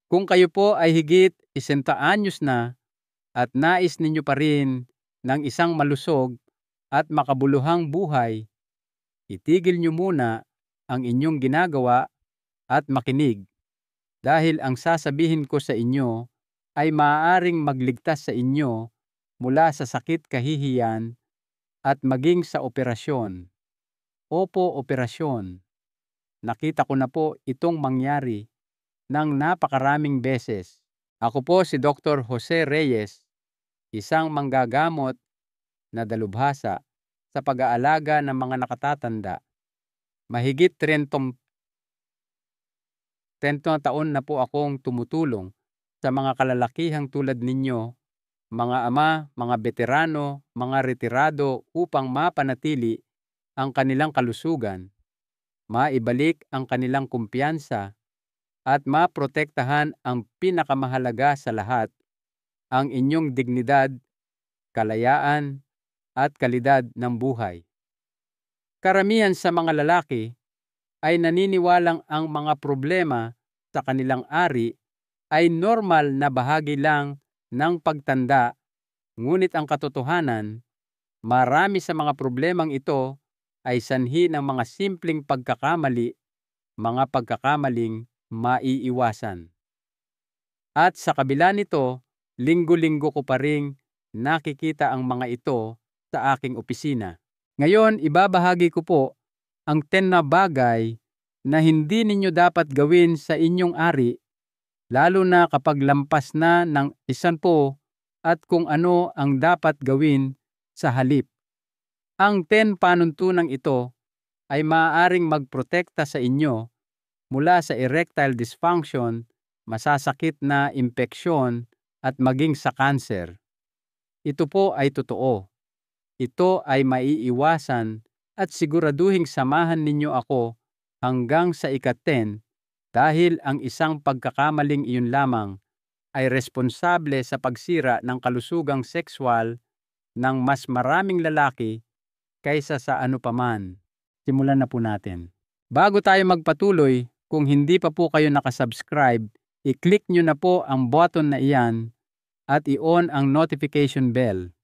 Kung kayo po ay higit 60 anyos na at nais ninyo pa rin ng isang malusog at makabuluhang buhay, itigil nyo muna ang inyong ginagawa at makinig, dahil ang sasabihin ko sa inyo ay maaaring magligtas sa inyo mula sa sakit kahihiyan at maging sa operasyon. Opo, operasyon. Nakita ko na po itong mangyari ng napakaraming beses. Ako po si Dr. Jose Reyes, isang manggagamot na dalubhasa sa pag-aalaga ng mga nakatatanda. Mahigit 30 taon na po akong tumutulong sa mga kalalakihang tulad ninyo, mga ama, mga veterano, mga retirado upang mapanatili ang kanilang kalusugan, maibalik ang kanilang kumpiyansa, at maprotektahan ang pinakamahalaga sa lahat, ang inyong dignidad, kalayaan, at kalidad ng buhay. Karamihan sa mga lalaki ay naniniwalang ang mga problema sa kanilang ari ay normal na bahagi lang ng pagtanda, ngunit ang katotohanan, marami sa mga problemang ito ay sanhi ng mga simpleng pagkakamali, mga pagkakamaling maiiwasan. At sa kabila nito, linggo-linggo ko pa ring nakikita ang mga ito sa aking opisina. Ngayon, ibabahagi ko po ang 10 na bagay na hindi ninyo dapat gawin sa inyong ari, lalo na kapag lampas na ng 10 at kung ano ang dapat gawin sa halip. Ang 10 panuntunang ito ay maaaring magprotekta sa inyo mula sa erectile dysfunction, masasakit na impeksyon at maging sa kanser. Ito po ay totoo. Ito ay maiiwasan at siguraduhing samahan ninyo ako hanggang sa ika-10 dahil ang isang pagkakamaling iyon lamang ay responsable sa pagsira ng kalusugang sexual ng mas maraming lalaki kaysa sa ano paman. Simulan na po natin. Bago tayo magpatuloy, kung hindi pa po kayo nakasubscribe, i-click nyo na po ang button na iyan at i-on ang notification bell.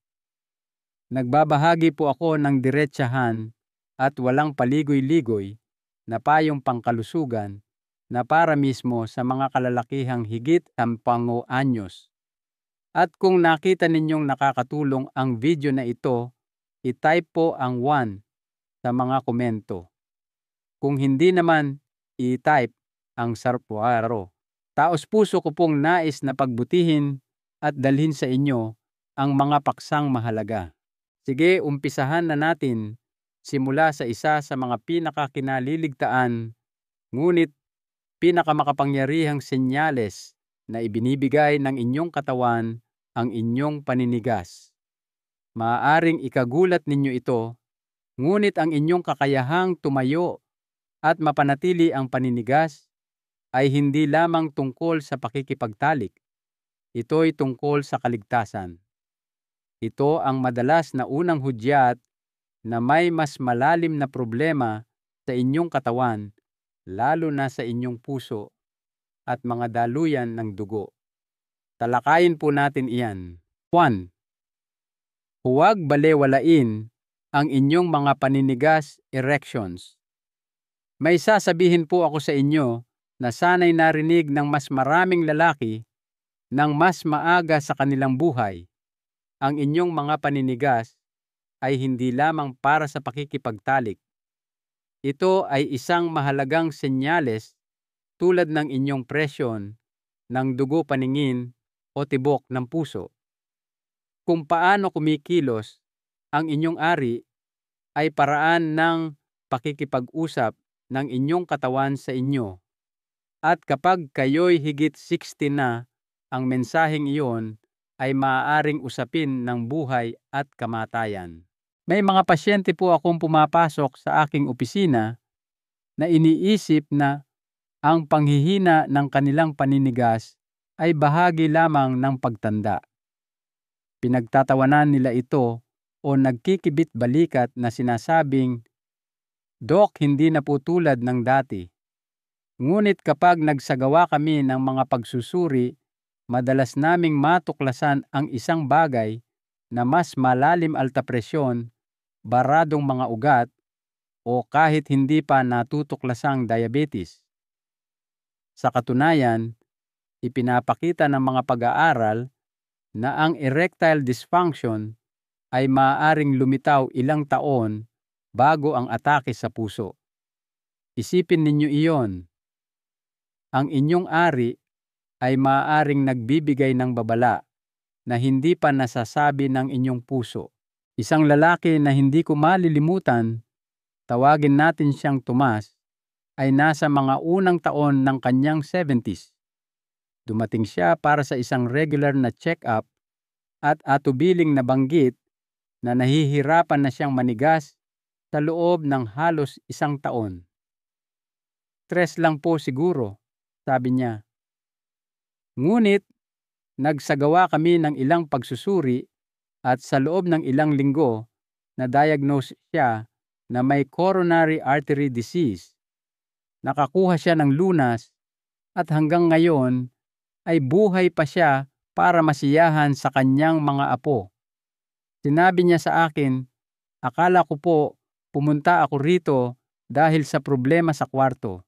Nagbabahagi po ako ng diretsahan at walang paligoy-ligoy na payong pangkalusugan na para mismo sa mga kalalakihang higit 10 anyos. At kung nakita ninyong nakakatulong ang video na ito, i-type po ang 1 sa mga komento. Kung hindi naman, i-type ang sarpuaro. Taos puso ko pong nais na pagbutihin at dalhin sa inyo ang mga paksang mahalaga. Sige, umpisahan na natin simula sa isa sa mga pinakakinaliligtaan ngunit pinakamakapangyarihang senyales na ibinibigay ng inyong katawan, ang inyong paninigas. Maaaring ikagulat ninyo ito, ngunit ang inyong kakayahang tumayo at mapanatili ang paninigas ay hindi lamang tungkol sa pakikipagtalik. Ito'y tungkol sa kaligtasan. Ito ang madalas na unang hudyat na may mas malalim na problema sa inyong katawan, lalo na sa inyong puso at mga daluyan ng dugo. Talakayin po natin iyan. 1. Huwag balewalain ang inyong mga paninigas erections. May sasabihin po ako sa inyo na sanay narinig ng mas maraming lalaki ng mas maaga sa kanilang buhay. Ang inyong mga paninigas ay hindi lamang para sa pakikipagtalik. Ito ay isang mahalagang senyales tulad ng inyong presyon ng dugo paningin o tibok ng puso. Kung paano kumikilos ang inyong ari ay paraan ng pakikipag-usap ng inyong katawan sa inyo. At kapag kayo'y higit 60 na, ang mensaheng iyon ay maaaring usapin ng buhay at kamatayan. May mga pasyente po akong pumapasok sa aking opisina na iniisip na ang panghihina ng kanilang paninigas ay bahagi lamang ng pagtanda. Pinagtatawanan nila ito o nagkikibit-balikat na sinasabing, "Dok, hindi na po tulad ng dati." Ngunit kapag nagsagawa kami ng mga pagsusuri, madalas naming matuklasan ang isang bagay na mas malalim alta presyon, baradong mga ugat, o kahit hindi pa natutuklasang diabetes. Sa katunayan, ipinapakita ng mga pag-aaral na ang erectile dysfunction ay maaaring lumitaw ilang taon bago ang atake sa puso. Isipin ninyo iyon. Ang inyong ari ay maaaring nagbibigay ng babala na hindi pa nasasabi ng inyong puso. Isang lalaki na hindi ko malilimutan, tawagin natin siyang Tomas, ay nasa mga unang taon ng kanyang 70s. Dumating siya para sa isang regular na check-up at atubiling nabanggit na nahihirapan na siyang manigas sa loob ng halos isang taon. Stress lang po siguro, sabi niya. Ngunit, nagsagawa kami ng ilang pagsusuri at sa loob ng ilang linggo, na-diagnose siya na may coronary artery disease. Nakakuha siya ng lunas at hanggang ngayon ay buhay pa siya para masiyahan sa kanyang mga apo. Sinabi niya sa akin, akala ko po pumunta ako rito dahil sa problema sa kwarto.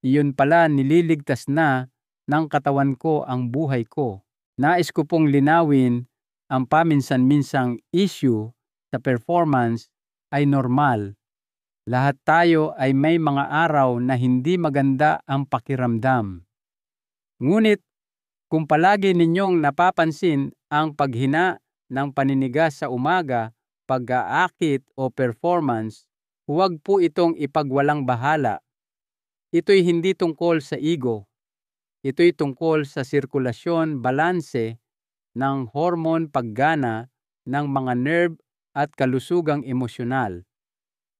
Iyon pala nililigtas na ng katawan ko ang buhay ko. Nais ko pong linawin ang paminsan-minsang issue sa performance ay normal. Lahat tayo ay may mga araw na hindi maganda ang pakiramdam. Ngunit kung palagi ninyong napapansin ang paghina ng paninigas sa umaga, pag-aakit o performance, huwag po itong ipagwalang bahala. Ito'y hindi tungkol sa ego. Ito'y tungkol sa sirkulasyon, balanse ng hormone, paggana ng mga nerve at kalusugang emosyonal.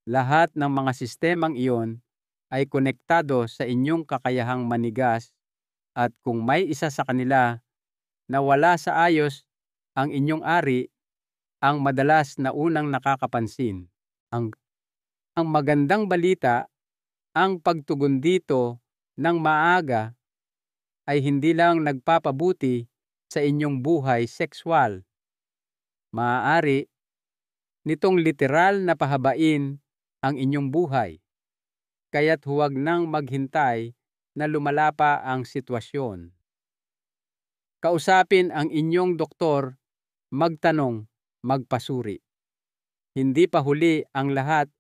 Lahat ng mga sistemang iyon ay konektado sa inyong kakayahang manigas at kung may isa sa kanila na wala sa ayos, ang inyong ari ang madalas na unang nakakapansin. Ang magandang balita, ang pagtugon dito ng maaga ay hindi lang nagpapabuti sa inyong buhay sexual. Maaari nitong literal na pahabain ang inyong buhay. Kaya't huwag nang maghintay na lumala pa ang sitwasyon. Kausapin ang inyong doktor, magtanong, magpasuri. Hindi pa huli ang lahat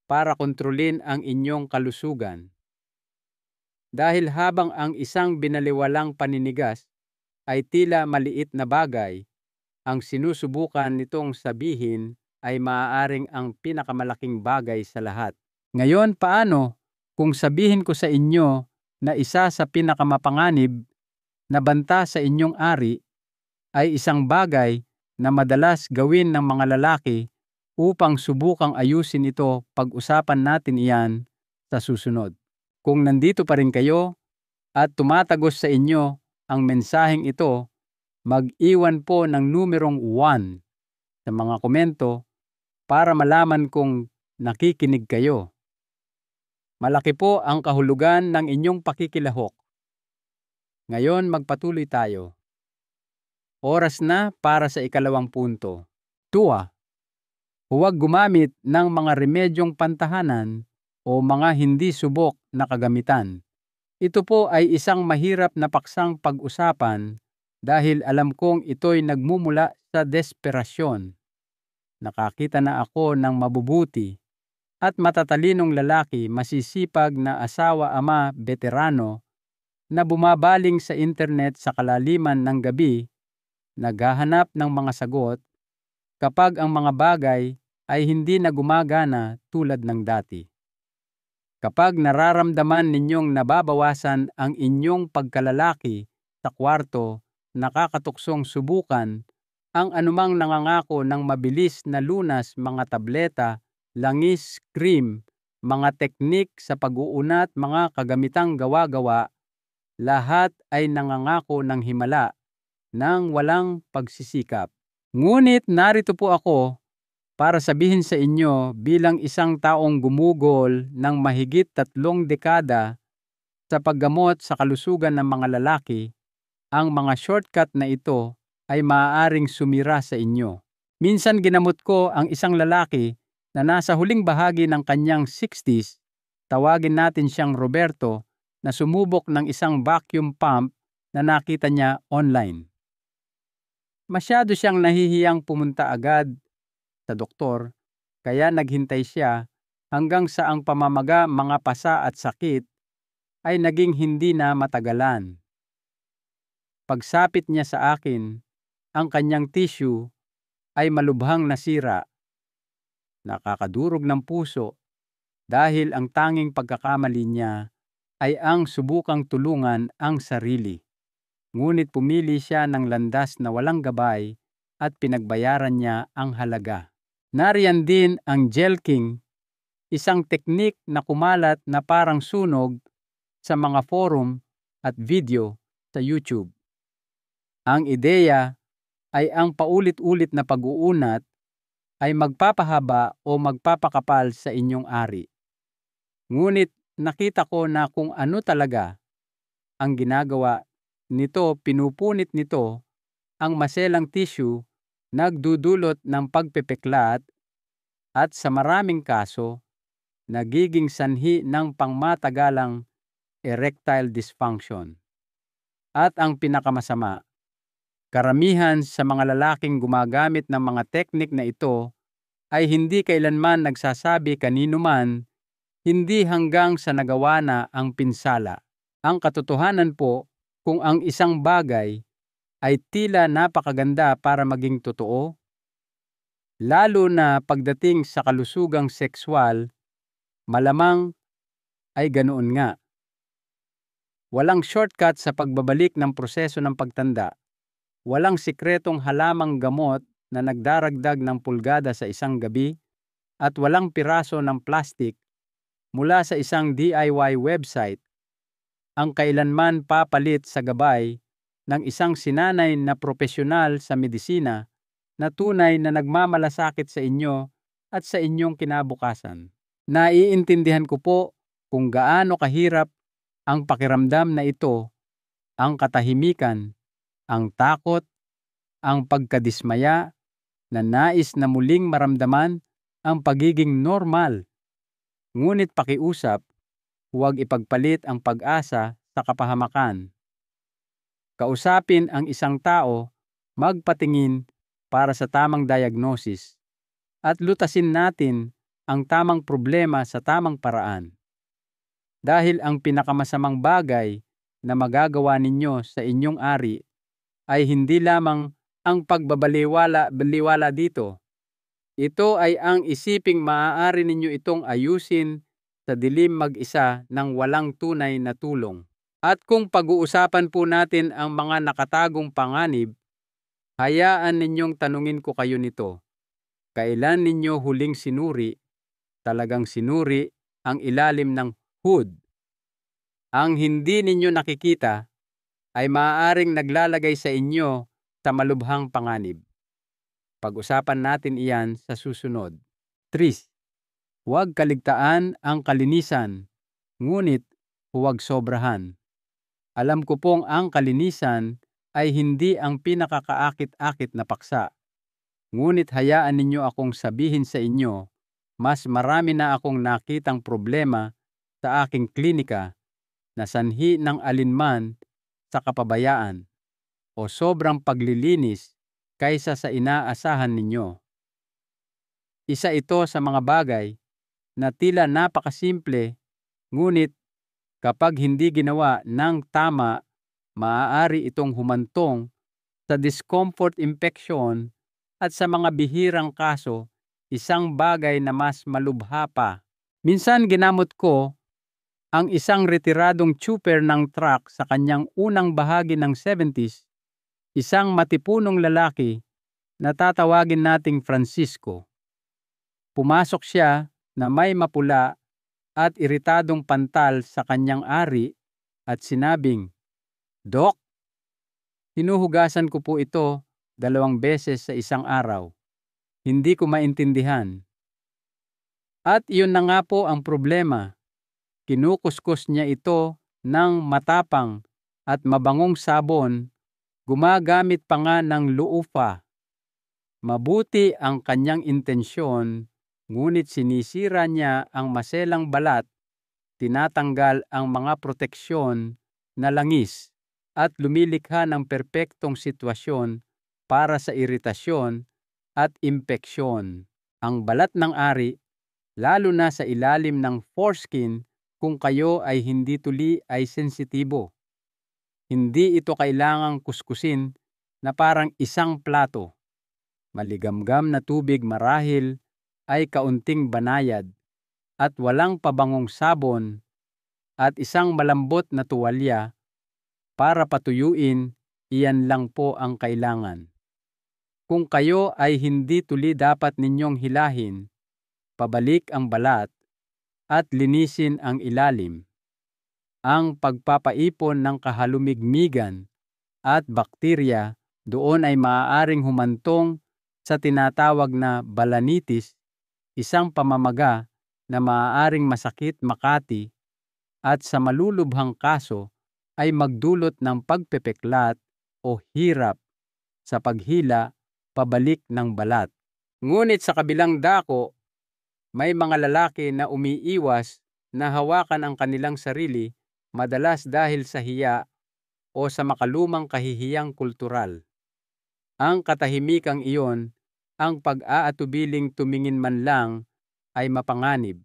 para kontrolin ang inyong kalusugan. Dahil habang ang isang binaliwalang paninigas ay tila maliit na bagay, ang sinusubukan nitong sabihin ay maaaring ang pinakamalaking bagay sa lahat. Ngayon, paano kung sabihin ko sa inyo na isa sa pinakamapanganib na banta sa inyong ari ay isang bagay na madalas gawin ng mga lalaki upang subukang ayusin ito? Pag-usapan natin iyan sa susunod. Kung nandito pa rin kayo at tumatagos sa inyo ang mensaheng ito, mag-iwan po ng numerong 1 sa mga komento para malaman kung nakikinig kayo. Malaki po ang kahulugan ng inyong pakikilahok. Ngayon magpatuloy tayo. Oras na para sa ikalawang punto. 2. Huwag gumamit ng mga remedyong pantahanan o mga hindi subok na kagamitan. Ito po ay isang mahirap na paksang pag-usapan dahil alam kong ito'y nagmumula sa desperasyon. Nakakita na ako ng mabubuti at matatalinong lalaki, masisipag na asawa, ama, veterano na bumabaling sa internet sa kalaliman ng gabi, naghahanap ng mga sagot kapag ang mga bagay ay hindi na gumagana tulad ng dati. Kapag nararamdaman ninyong nababawasan ang inyong pagkalalaki sa kwarto, nakakatuksong subukan ang anumang nangangako ng mabilis na lunas, mga tableta, langis, cream, mga teknik sa pag-uunat, mga kagamitang gawa-gawa, lahat ay nangangako ng himala ng walang pagsisikap. Ngunit narito po ako para sabihin sa inyo bilang isang taong gumugol ng mahigit 3 dekada Sa paggamot sa kalusugan ng mga lalaki, ang mga shortcut na ito ay maaaring sumira sa inyo. Minsan ginamot ko ang isang lalaki na nasa huling bahagi ng kanyang 60s, tawagin natin siyang Roberto, na sumubok ng isang vacuum pump na nakita niya online. Masyado siyang nahihiyang pumunta agad sa doktor, kaya naghintay siya hanggang sa ang pamamaga, mga pasa at sakit ay naging hindi na matagalan. Pagsapit niya sa akin, ang kanyang tissue ay malubhang nasira. Nakakadurog ng puso dahil ang tanging pagkakamali niya ay ang subukang tulungan ang sarili. Ngunit pumili siya ng landas na walang gabay at pinagbayaran niya ang halaga. Nariyan din ang jelking, isang teknik na kumalat na parang sunog sa mga forum at video sa YouTube. Ang ideya ay ang paulit-ulit na pag-uunat ay magpapahaba o magpapakapal sa inyong ari. Ngunit nakita ko na kung ano talaga ang ginagawa nito, pinupunit nito ang maselang tissue, nagdudulot ng pagpepeklat at sa maraming kaso, nagiging sanhi ng pangmatagalang erectile dysfunction. At ang pinakamasama, karamihan sa mga lalaking gumagamit ng mga teknik na ito ay hindi kailanman nagsasabi kanino man, hindi hanggang sa nagawa na ang pinsala. Ang katotohanan po, kung ang isang bagay ay tila napakaganda para maging totoo, lalo na pagdating sa kalusugang sexual, malamang ay ganoon nga. Walang shortcut sa pagbabalik ng proseso ng pagtanda. Walang sikretong halamang gamot na nagdaragdag ng pulgada sa isang gabi at walang piraso ng plastic mula sa isang DIY website ang kailanman papalit sa gabay ng isang sinanay na propesyonal sa medisina na tunay na nagmamalasakit sa inyo at sa inyong kinabukasan. Naiintindihan ko po kung gaano kahirap ang pakiramdam na ito, ang katahimikan, ang takot, ang pagkadismaya na nais na muling maramdaman ang pagiging normal. Ngunit pakiusap, huwag ipagpalit ang pag-asa sa kapahamakan. Kausapin ang isang tao, magpatingin para sa tamang diagnosis, at lutasin natin ang tamang problema sa tamang paraan. Dahil ang pinakamasamang bagay na magagawa ninyo sa inyong ari ay hindi lamang ang pagbabaliwala dito. Ito ay ang isiping maaari ninyo itong ayusin sa dilim mag-isa ng walang tunay na tulong. At kung pag-uusapan po natin ang mga nakatagong panganib, hayaan ninyong tanungin ko kayo nito. Kailan ninyo huling sinuri, talagang sinuri, ang ilalim ng hood? Ang hindi ninyo nakikita ay maaaring naglalagay sa inyo sa malubhang panganib. Pag-usapan natin iyan sa susunod. 3. Huwag kaligtaan ang kalinisan, ngunit huwag sobrahan. Alam ko pong ang kalinisan ay hindi ang pinakakaakit-akit na paksa. Ngunit hayaan ninyo akong sabihin sa inyo, mas marami na akong nakitang problema sa aking klinika na sanhi ng alinman sa kapabayaan o sobrang paglilinis kaysa sa inaasahan ninyo. Isa ito sa mga bagay na tila napakasimple, ngunit kapag hindi ginawa ng tama, maaari itong humantong sa discomfort, infection at sa mga bihirang kaso, isang bagay na mas malubha pa. Minsan ginamot ko ang isang retiradong trooper ng truck sa kanyang unang bahagi ng 70s, isang matipunong lalaki na tatawagin nating Francisco. Pumasok siya na may mapula at iritadong pantal sa kanyang ari at sinabing, "Dok, hinuhugasan ko po ito 2 beses sa isang araw. Hindi ko maintindihan." At iyon na nga po ang problema. Kinukuskus niya ito ng matapang at mabangong sabon, gumagamit pa nga ng luupa. Mabuti ang kanyang intensyon, ngunit sinisira niya ang maselang balat, tinatanggal ang mga proteksyon na langis, at lumilikha ng perpektong sitwasyon para sa iritasyon at impeksyon. Ang balat ng ari, lalo na sa ilalim ng foreskin, kung kayo ay hindi tuli ay sensitibo. Hindi ito kailangang kuskusin na parang isang plato. Maligamgam na tubig marahil ay kaunting banayad at walang pabangong sabon at isang malambot na tuwalya para patuyuin, iyan lang po ang kailangan. Kung kayo ay hindi tuli, dapat ninyong hilahin, pabalik ang balat, at linisin ang ilalim. Ang pagpapaipon ng kahalumigmigan at bakterya doon ay maaaring humantong sa tinatawag na balanitis, isang pamamaga na maaaring masakit makati at sa malulubhang kaso ay magdulot ng pagpepeklat o hirap sa paghila pabalik ng balat. Ngunit sa kabilang dako, may mga lalaki na umiiwas na hawakan ang kanilang sarili, madalas dahil sa hiya o sa makalumang kahihiyang kultural. Ang katahimikang iyon, ang pag-aatubiling tumingin man lang, ay mapanganib.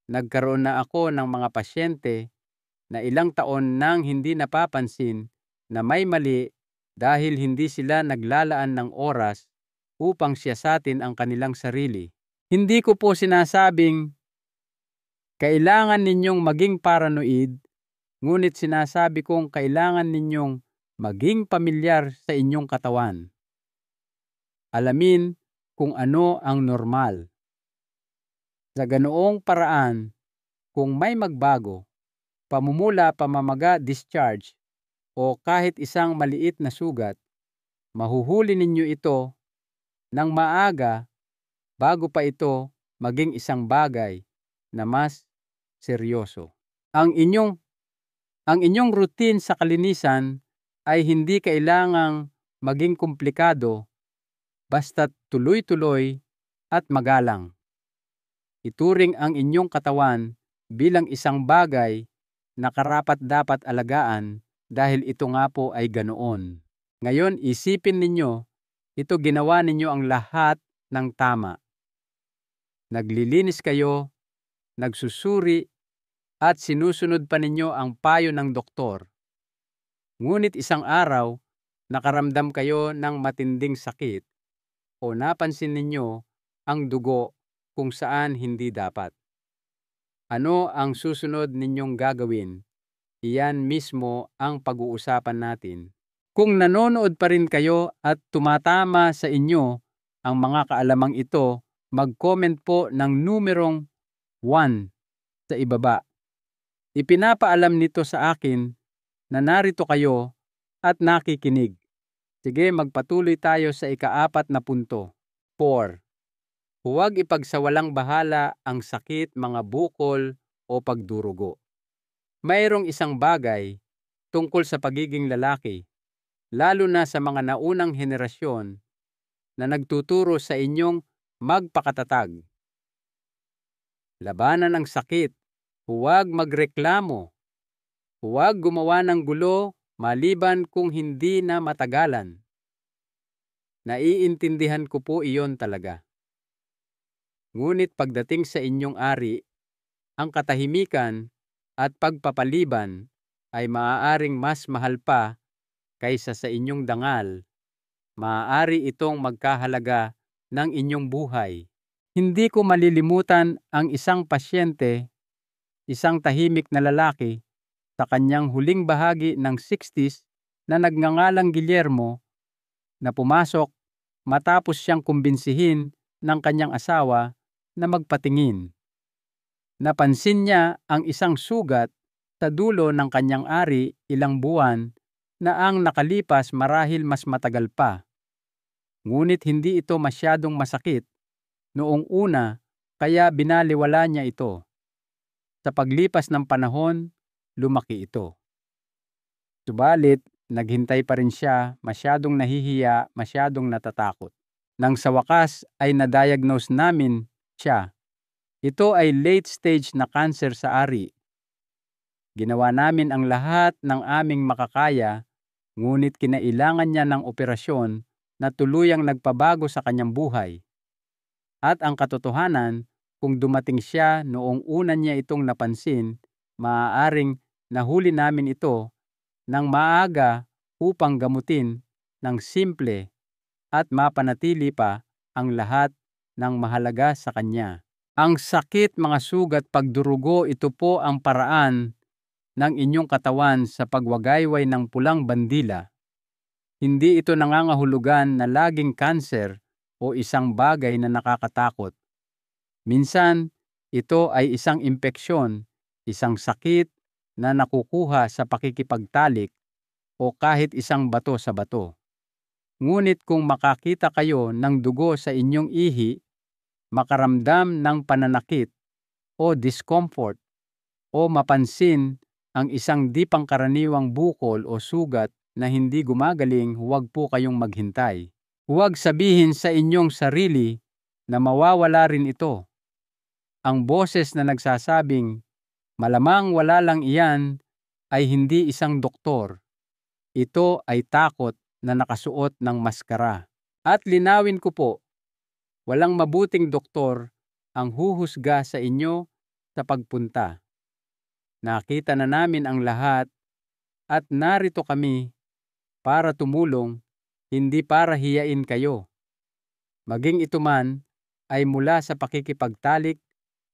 Nagkaroon na ako ng mga pasyente na ilang taon nang hindi napapansin na may mali dahil hindi sila naglalaan ng oras upang siyasatin ang kanilang sarili. Hindi ko po sinasabing kailangan ninyong maging paranoid, ngunit sinasabi kong kailangan ninyong maging pamilyar sa inyong katawan. Alamin kung ano ang normal. Sa ganoong paraan, kung may magbago, pamumula, pamamaga, discharge, o kahit isang maliit na sugat, mahuhuli ninyo ito ng maaga bago pa ito maging isang bagay na mas seryoso. Ang inyong routine sa kalinisan ay hindi kailangang maging komplikado, basta't tuloy-tuloy at magalang. Ituring ang inyong katawan bilang isang bagay na karapat-dapat alagaan dahil ito nga po ay ganoon. Ngayon, isipin ninyo, ito ginawa ninyo ang lahat ng tama. Naglilinis kayo, nagsusuri, at sinusunod pa ninyo ang payo ng doktor. Ngunit isang araw, nakaramdam kayo ng matinding sakit o napansin ninyo ang dugo kung saan hindi dapat. Ano ang susunod ninyong gagawin? Iyan mismo ang pag-uusapan natin. Kung nanonood pa rin kayo at tumatama sa inyo ang mga kaalamang ito, mag-comment po ng numerong 1 sa ibaba. Ipinapaalam nito sa akin na narito kayo at nakikinig. Sige, magpatuloy tayo sa ika-4 na punto. 4. Huwag ipagsawalang bahala ang sakit, mga bukol o pagdurugo. Mayroong isang bagay tungkol sa pagiging lalaki, lalo na sa mga naunang henerasyon, na nagtuturo sa inyong magpakatatag. Labanan ang sakit, huwag magreklamo, huwag gumawa ng gulo maliban kung hindi na matagalan. Naiintindihan ko po iyon talaga. Ngunit pagdating sa inyong ari, ang katahimikan at pagpapaliban ay maaaring mas mahal pa kaysa sa inyong dangal. Maaari itong magkahalaga ng inyong buhay. Hindi ko malilimutan ang isang pasyente, isang tahimik na lalaki, sa kanyang huling bahagi ng 60s na nagngangalang Guillermo, na pumasok matapos siyang kumbinsihin ng kanyang asawa na magpatingin. Napansin niya ang isang sugat sa dulo ng kanyang ari ilang buwan na ang nakalipas marahil mas matagal pa. Ngunit hindi ito masyadong masakit noong una, kaya binaliwala niya ito. Sa paglipas ng panahon, lumaki ito. Subalit, naghintay pa rin siya, masyadong nahihiya, masyadong natatakot. Nang sa wakas ay na-diagnose namin siya. Ito ay late stage na cancer sa ari. Ginawa namin ang lahat ng aming makakaya, ngunit kinailangan niya ng operasyon na tuluyang nagpabago sa kanyang buhay. At ang katotohanan, kung dumating siya noong una niya itong napansin, maaaring nahuli namin ito ng maaga upang gamutin ng simple at mapanatili pa ang lahat ng mahalaga sa kanya. Ang sakit, mga sugat, pagdurugo, ito po ang paraan ng inyong katawan sa pagwagayway ng pulang bandila. Hindi ito nangangahulugan na laging kanser o isang bagay na nakakatakot. Minsan, ito ay isang impeksyon, isang sakit na nakukuha sa pakikipagtalik o kahit isang bato sa bato. Ngunit kung makakita kayo ng dugo sa inyong ihi, makaramdam ng pananakit o discomfort o mapansin ang isang di pangkaraniwang bukol o sugat na hindi gumagaling, huwag po kayong maghintay. Huwag sabihin sa inyong sarili na mawawala rin ito. Ang boses na nagsasabing, malamang wala lang iyan, ay hindi isang doktor. Ito ay takot na nakasuot ng maskara. At linawin ko po, walang mabuting doktor ang huhusga sa inyo sa pagpunta. Nakita na namin ang lahat at narito kami para tumulong, hindi para hiyain kayo. Maging ito man ay mula sa pakikipagtalik,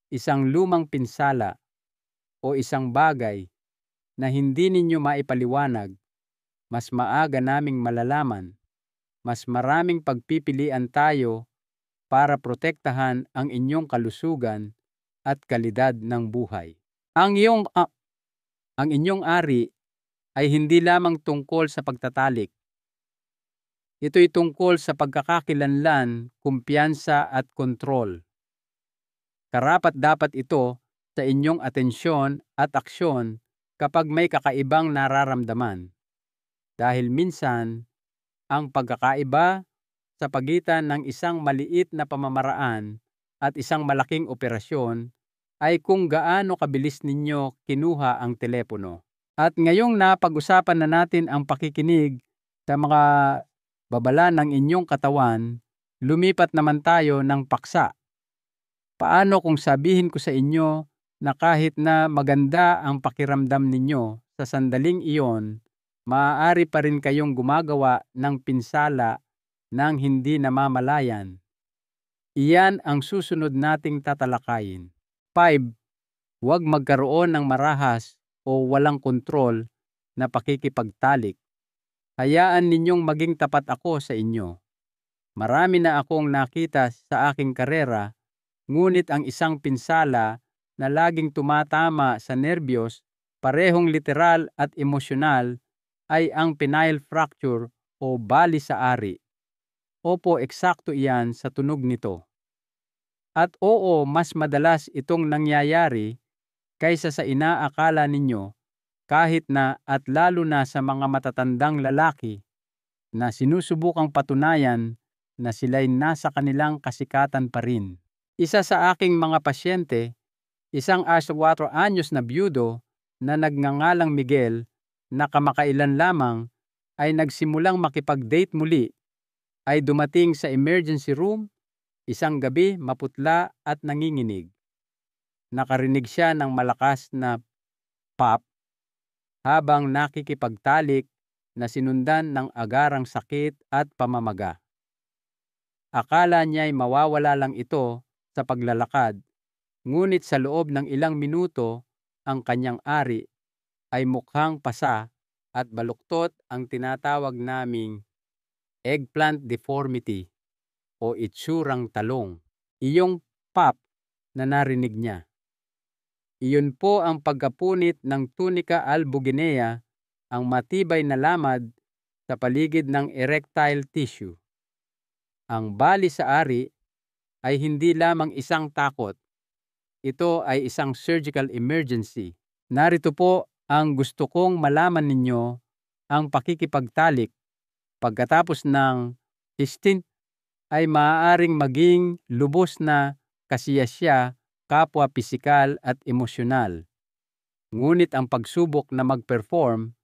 isang lumang pinsala o isang bagay na hindi ninyo maipaliwanag, mas maaga naming malalaman. Mas maraming pagpipilian tayo para protektahan ang inyong kalusugan at kalidad ng buhay. Ang inyong ari ay hindi lamang tungkol sa pagtatalik. Ito'y tungkol sa pagkakakilanlan, kumpiyansa at kontrol. Karapat-dapat ito sa inyong atensyon at aksyon kapag may kakaibang nararamdaman. Dahil minsan, ang pagkakaiba sa pagitan ng isang maliit na pamamaraan at isang malaking operasyon ay kung gaano kabilis ninyo kinuha ang telepono. At ngayong napag-usapan na natin ang pakikinig sa mga babala ng inyong katawan, lumipat naman tayo ng paksa. Paano kung sabihin ko sa inyo na kahit na maganda ang pakiramdam ninyo sa sandaling iyon, maaari pa rin kayong gumagawa ng pinsala ng hindi namamalayan? Iyan ang susunod nating tatalakayin. 5. Huwag magkaroon ng marahas o walang kontrol na pakikipagtalik. Hayaan ninyong maging tapat ako sa inyo. Marami na akong nakita sa aking karera, ngunit ang isang pinsala na laging tumatama sa nerbiyos, parehong literal at emosyonal, ay ang penile fracture o bali sa ari. Opo, eksakto iyan sa tunog nito. At oo, mas madalas itong nangyayari kaysa sa inaakala ninyo, kahit na at lalo na sa mga matatandang lalaki na sinusubukang patunayan na sila'y nasa kanilang kasikatan pa rin. Isa sa aking mga pasyente, isang 4 anyos na byudo na nagngangalang Miguel na kamakailan lamang ay nagsimulang makipag-date muli, ay dumating sa emergency room isang gabi, maputla at nanginginig. Nakarinig siya ng malakas na pop habang nakikipagtalik na sinundan ng agarang sakit at pamamaga. Akala niya'y mawawala lang ito sa paglalakad, ngunit sa loob ng ilang minuto, ang kanyang ari ay mukhang pasa at baluktot, ang tinatawag naming eggplant deformity o itsurang talong. Iyong pop na narinig niya. Iyon po ang pagkapunit ng tunica albuginea, ang matibay na lamad sa paligid ng erectile tissue. Ang bali sa ari ay hindi lamang isang takot. Ito ay isang surgical emergency. Narito po Ang gusto kong malaman ninyo ang pakikipagtalik pagkatapos ng stint ay maaaring maging lubos na kasiyasya kapwa pisikal at emosyonal. Ngunit ang pagsubok na mag-perform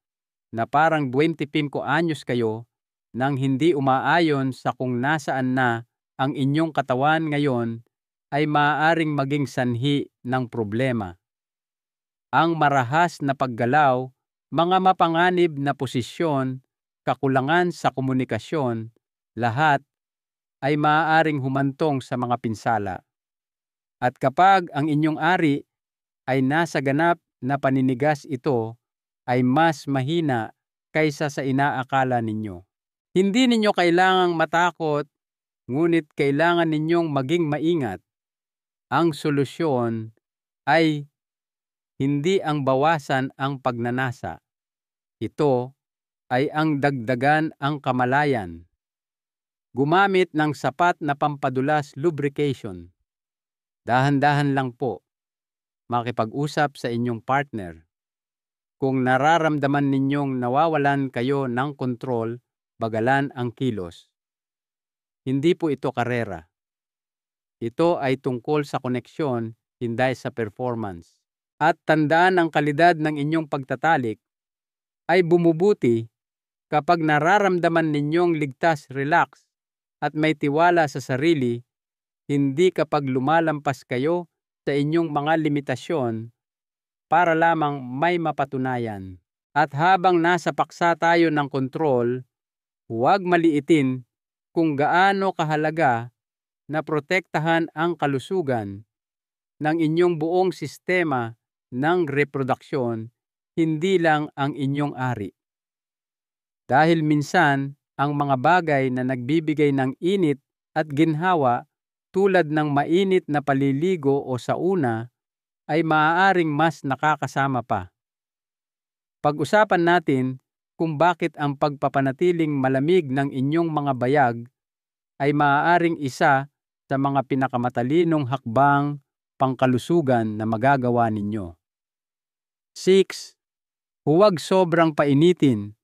na parang 25 anyos kayo nang hindi umaayon sa kung nasaan na ang inyong katawan ngayon ay maaaring maging sanhi ng problema. Ang marahas na paggalaw, mga mapanganib na posisyon, kakulangan sa komunikasyon, lahat ay maaaring humantong sa mga pinsala. At kapag ang inyong ari ay nasa ganap na paninigas, ito ay mas mahina kaysa sa inaakala ninyo. Hindi ninyo kailangang matakot, ngunit kailangan ninyong maging maingat. Ang solusyon ay hindi ang bawasan ang pagnanasa. Ito ay ang dagdagan ang kamalayan. Gumamit ng sapat na pampadulas lubrication. Dahan-dahan lang po. Makipag-usap sa inyong partner. Kung nararamdaman ninyong nawawalan kayo ng kontrol, bagalan ang kilos. Hindi po ito karera. Ito ay tungkol sa koneksyon, hindi sa performance. At tandaan, ang kalidad ng inyong pagtatalik ay bumubuti kapag nararamdaman ninyong ligtas, relax, at may tiwala sa sarili, hindi kapag lumalampas kayo sa inyong mga limitasyon para lamang may mapatunayan. At habang nasa paksa tayo ng kontrol, huwag maliitin kung gaano kahalaga na protektahan ang kalusugan ng inyong buong sistema ng reproduksyon, hindi lang ang inyong ari. Dahil minsan, ang mga bagay na nagbibigay ng init at ginhawa tulad ng mainit na paliligo o sauna ay maaaring mas nakakasama pa. Pag-usapan natin kung bakit ang pagpapanatiling malamig ng inyong mga bayag ay maaaring isa sa mga pinakamatalinong hakbang pangkalusugan na magagawa ninyo. 6. Huwag sobrang painitin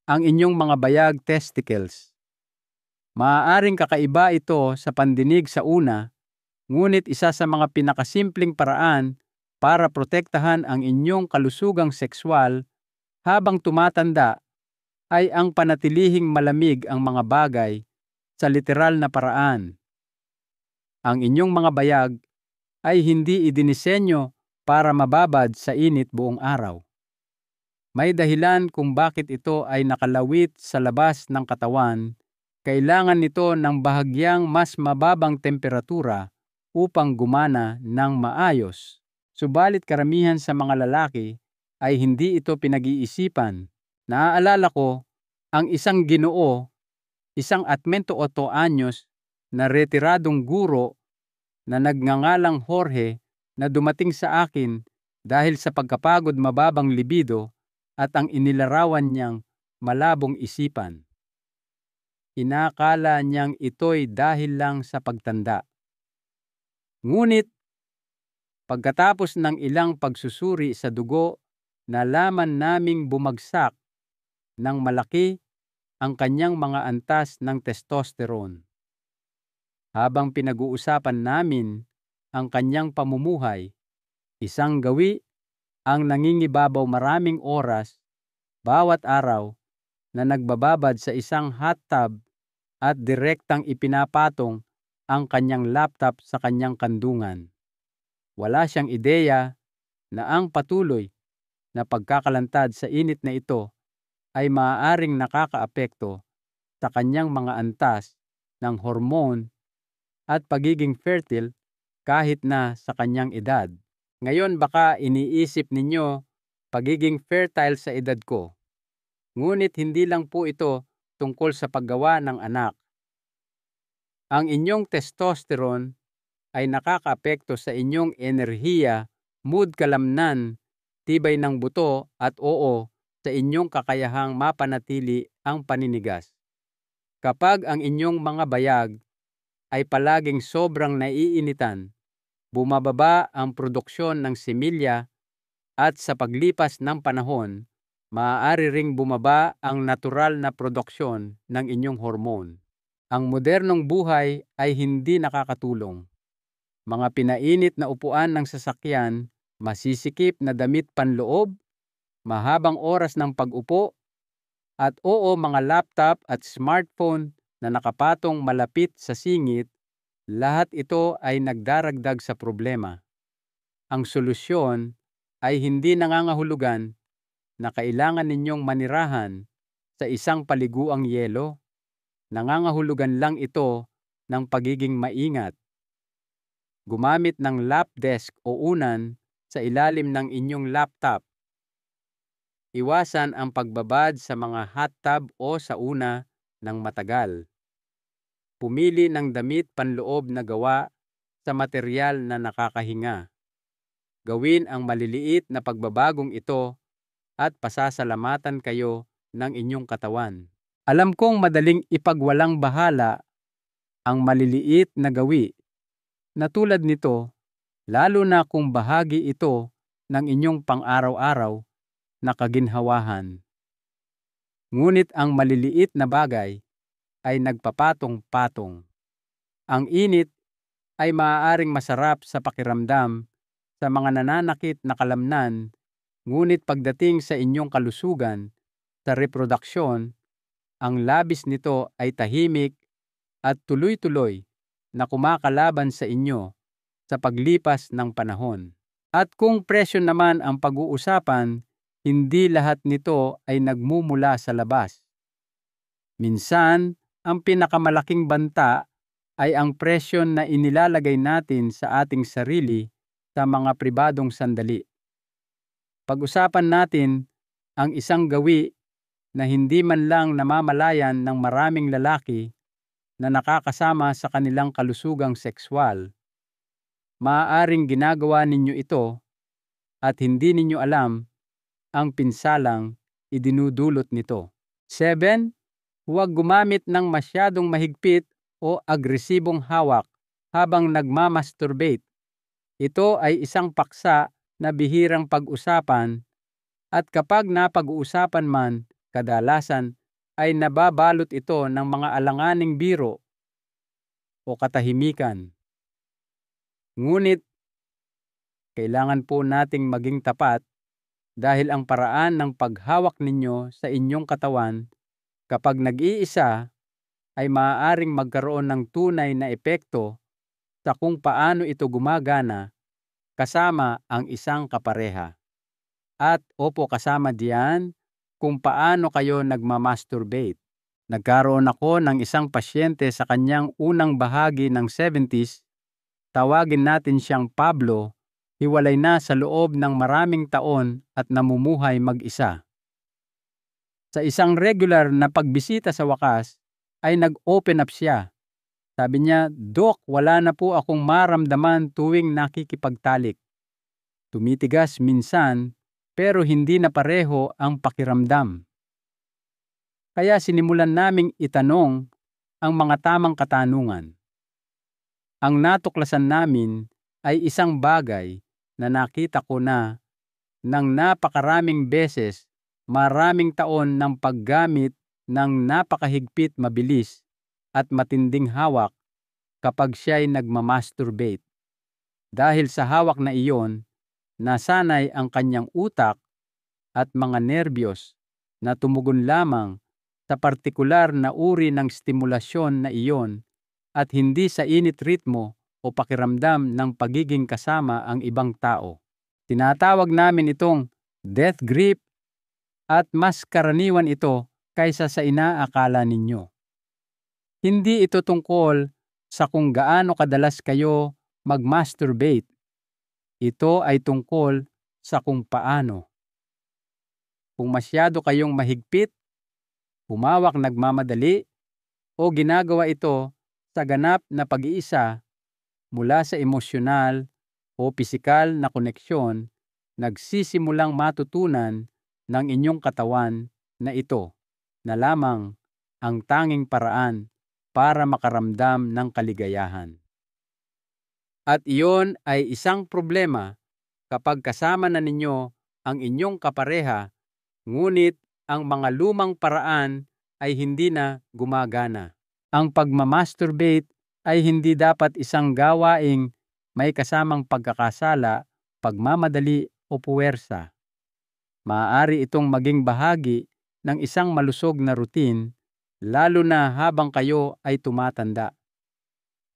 ang inyong mga bayag testicles. Maaaring kakaiba ito sa pandinig sa una, ngunit isa sa mga pinakasimpleng paraan para protektahan ang inyong kalusugang sekswal habang tumatanda ay ang panatilihing malamig ang mga bagay sa literal na paraan. Ang inyong mga bayag ay hindi idinisenyo para mababad sa init buong araw. May dahilan kung bakit ito ay nakalawit sa labas ng katawan. Kailangan nito ng bahagyang mas mababang temperatura upang gumana ng maayos. Subalit karamihan sa mga lalaki ay hindi ito pinag-iisipan. Naaalala ko ang isang Ginoo, isang 28 anyos na retiradong guro na nagngangalang Jorge, na dumating sa akin dahil sa pagkapagod, mababang libido at ang inilarawan niyang malabong isipan. Inakala niyang ito'y dahil lang sa pagtanda. Ngunit pagkatapos ng ilang pagsusuri sa dugo, nalaman naming bumagsak ng malaki ang kanyang mga antas ng testosterone. Habang pinag-uusapan namin ang kanyang pamumuhay, isang gawi ang nangingibabaw maraming oras bawat araw na nagbababad sa isang hot tub at direktang ipinapatong ang kanyang laptop sa kanyang kandungan. Wala siyang ideya na ang patuloy na pagkakalantad sa init na ito ay maaaring nakakaapekto sa kanyang mga antas ng hormone at pagiging fertile kahit na sa kanyang edad. Ngayon baka iniisip ninyo, pagiging fertile sa edad ko. Ngunit hindi lang po ito tungkol sa paggawa ng anak. Ang inyong testosterone ay nakakaapekto sa inyong enerhiya, mood, kalamnan, tibay ng buto at sa inyong kakayahang mapanatili ang paninigas. Kapag ang inyong mga bayag ay palaging sobrang naiinitan, bumababa ang produksyon ng semilya At sa paglipas ng panahon, maaari ring bumaba ang natural na produksyon ng inyong hormone. Ang modernong buhay ay hindi nakakatulong. Mga pinainit na upuan ng sasakyan, masisikip na damit panloob, mahabang oras ng pag-upo, at mga laptop at smartphone na nakapatong malapit sa singit, lahat ito ay nagdaragdag sa problema. Ang solusyon ay hindi nangangahulugan na kailangan ninyong manirahan sa isang paliguang yelo. Nangangahulugan lang ito ng pagiging maingat. Gumamit ng lap desk o unan sa ilalim ng inyong laptop. Iwasan ang pagbabad sa mga hot tub o sauna ng matagal. Pumili ng damit panloob na gawa sa materyal na nakakahinga. Gawin ang maliliit na pagbabagong ito at pasasalamatan kayo ng inyong katawan. Alam kong madaling ipagwalang bahala ang maliliit na gawi na tulad nito, lalo na kung bahagi ito ng inyong pang-araw-araw na kaginhawahan. Ngunit ang maliliit na bagay ay nagpapatong-patong. Ang init ay maaaring masarap sa pakiramdam sa mga nananakit na kalamnan, ngunit pagdating sa inyong kalusugan, sa reproduksyon, ang labis nito ay tahimik at tuloy-tuloy na kumakalaban sa inyo sa paglipas ng panahon. At kung presyo naman ang pag-uusapan, hindi lahat nito ay nagmumula sa labas. Minsan, ang pinakamalaking banta ay ang presyon na inilalagay natin sa ating sarili sa mga pribadong sandali. Pag-usapan natin ang isang gawi na hindi man lang namamalayan ng maraming lalaki na nakakasama sa kanilang kalusugang sexual. Maaaring ginagawa ninyo ito at hindi ninyo alam ang pinsalang idinudulot nito. 7. Huwag gumamit ng masyadong mahigpit o agresibong hawak habang nagmamasturbate. Ito ay isang paksa na bihirang pag-usapan at kapag napag-uusapan man, kadalasan ay nababalot ito ng mga alanganing biro o katahimikan. Ngunit, kailangan po nating maging tapat dahil ang paraan ng paghawak ninyo sa inyong katawan kapag nag-iisa ay maaaring magkaroon ng tunay na epekto sa kung paano ito gumagana kasama ang isang kapareha. At kasama diyan kung paano kayo nagmamasturbate. Nagkaroon ako ng isang pasyente sa kanyang unang bahagi ng 70s, tawagin natin siyang Pablo, hiwalay na sa loob ng maraming taon at namumuhay mag-isa. Sa isang regular na pagbisita sa wakas, ay nag-open up siya. Sabi niya, "Dok, wala na po akong maramdaman tuwing nakikipagtalik. Tumitigas minsan, pero hindi na pareho ang pakiramdam." Kaya sinimulan naming itanong ang mga tamang katanungan. Ang natuklasan namin ay isang bagay na nakita ko na ng napakaraming beses, maraming taon ng paggamit ng napakahigpit, mabilis at matinding hawak kapag siya'y nagmamasturbate. Dahil sa hawak na iyon, nasanay ang kanyang utak at mga nerbiyos na tumugon lamang sa partikular na uri ng stimulasyon na iyon at hindi sa init ritmo o pakiramdam ng pagiging kasama ang ibang tao. Tinatawag namin itong death grip at mas karaniwan ito kaysa sa inaakala ninyo. Hindi ito tungkol sa kung gaano kadalas kayo mag-masturbate. Ito ay tungkol sa kung paano. Kung masyado kayong mahigpit, humawak nagmamadali, o ginagawa ito sa ganap na pag-iisa mula sa emosyonal o pisikal na koneksyon, nagsisimulang matutunan ng inyong katawan na ito na lamang ang tanging paraan para makaramdam ng kaligayahan. At iyon ay isang problema kapag kasama na ninyo ang inyong kapareha, ngunit ang mga lumang paraan ay hindi na gumagana. Ang pagmamasturbate ay hindi dapat isang gawaing may kasamang pagkakasala, pagmamadali o puwersa. Maaari itong maging bahagi ng isang malusog na routine, lalo na habang kayo ay tumatanda.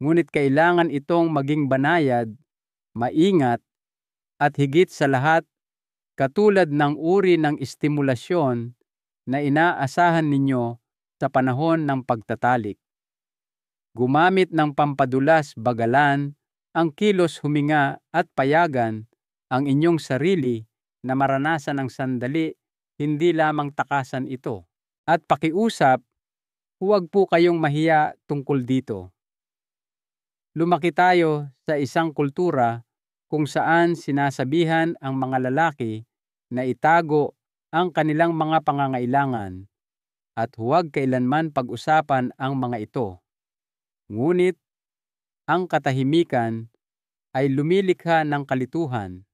Ngunit kailangan itong maging banayad, maingat, at higit sa lahat, katulad ng uri ng estimulasyon na inaasahan ninyo sa panahon ng pagtatalik. Gumamit ng pampadulas bagalan ang kilos huminga at payagan ang inyong sarili na maranasan ng sandali, hindi lamang takasan ito. At pakiusap, huwag po kayong mahiya tungkol dito. Lumaki tayo sa isang kultura kung saan sinasabihan ang mga lalaki na itago ang kanilang mga pangangailangan at huwag kailanman pag-usapan ang mga ito. Ngunit, ang katahimikan ay lumilikha ng kalituhan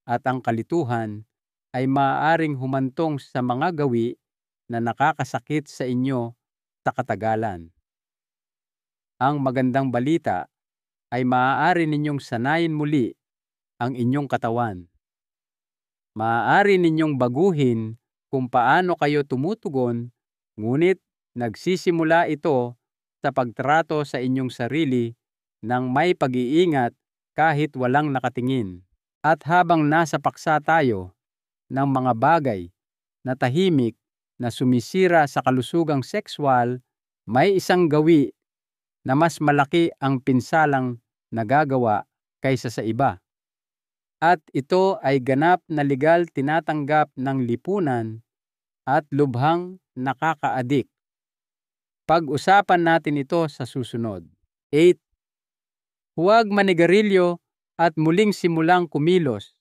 at ang kalituhan ay maaaring humantong sa mga gawi na nakakasakit sa inyo sa katagalan. Ang magandang balita ay maaari ninyong sanayin muli ang inyong katawan. Maaari ninyong baguhin kung paano kayo tumutugon, ngunit nagsisimula ito sa pagtrato sa inyong sarili ng may pag-iingat kahit walang nakatingin. At habang nasa paksa tayo ng mga bagay na tahimik na sumisira sa kalusugang sexual, may isang gawi na mas malaki ang pinsalang nagagawa kaysa sa iba. At ito ay ganap na legal tinatanggap ng lipunan at lubhang nakakaadik. Pag-usapan natin ito sa susunod. 8. Huwag manigarilyo at muling simulang kumilos.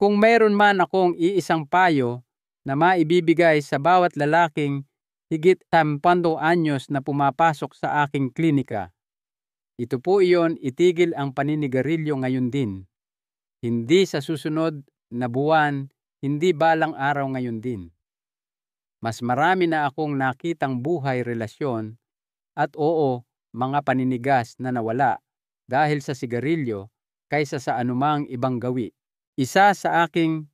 Kung mayroon man akong iisang payo na maibibigay sa bawat lalaking higit 10 anyos na pumapasok sa aking klinika, ito po iyon: itigil ang paninigarilyo ngayon din. Hindi sa susunod na buwan, hindi balang araw, ngayon din. Mas marami na akong nakitang buhay relasyon at mga paninigas na nawala dahil sa sigarilyo kaysa sa anumang ibang gawi. Isa sa aking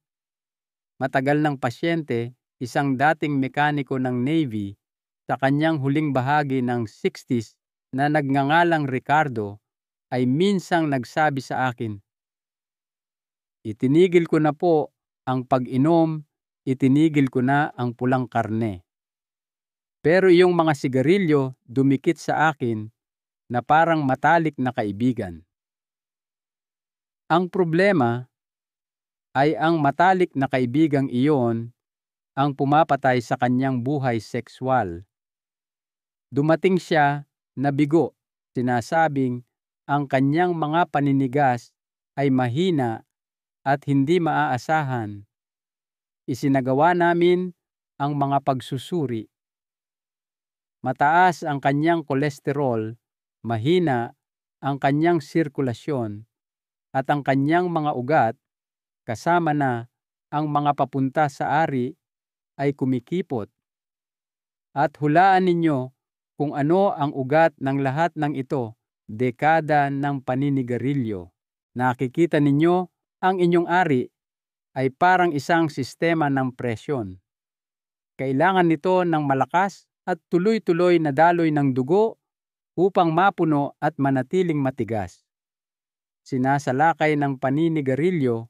matagal ng pasyente, isang dating mekaniko ng Navy, sa kanyang huling bahagi ng 60s na nagngangalang Ricardo, ay minsang nagsabi sa akin, "Itinigil ko na po ang pag-inom, itinigil ko na ang pulang karne. Pero iyong mga sigarilyo dumikit sa akin na parang matalik na kaibigan." Ang problema ay ang matalik na kaibigang iyon ang pumapatay sa kanyang buhay sexual. Dumating siya na bigo, sinasabing ang kanyang mga paninigas ay mahina at hindi maaasahan. Isinagawa namin ang mga pagsusuri. Mataas ang kanyang kolesterol, mahina ang kanyang sirkulasyon, at ang kanyang mga ugat, kasama na ang mga papunta sa ari, ay kumikipot. At hulaan ninyo kung ano ang ugat ng lahat ng ito: dekada ng paninigarilyo. Nakikita ninyo ang inyong ari ay parang isang sistema ng presyon. Kailangan nito ng malakas at tuloy-tuloy na daloy ng dugo upang mapuno at manatiling matigas. Sinasalakay ng paninigarilyo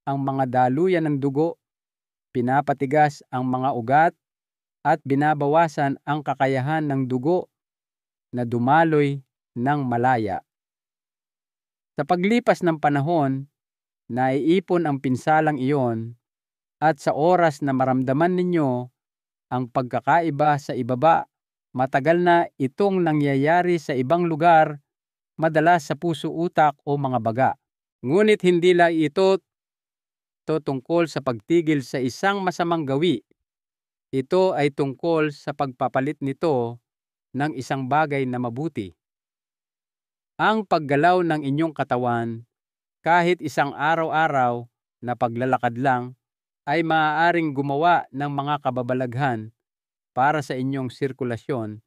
ang mga daluyan ng dugo, pinapatigas ang mga ugat, at binabawasan ang kakayahan ng dugo na dumaloy ng malaya. Sa paglipas ng panahon, naiipon ang pinsalang iyon, at sa oras na maramdaman ninyo ang pagkakaiba sa ibaba, matagal na itong nangyayari sa ibang lugar, madalas sa puso, utak o mga baga. Ngunit hindi lang ito tungkol sa pagtigil sa isang masamang gawi. Ito ay tungkol sa pagpapalit nito ng isang bagay na mabuti. Ang paggalaw ng inyong katawan, kahit isang araw-araw na paglalakad lang, ay maaaring gumawa ng mga kababalaghan para sa inyong sirkulasyon,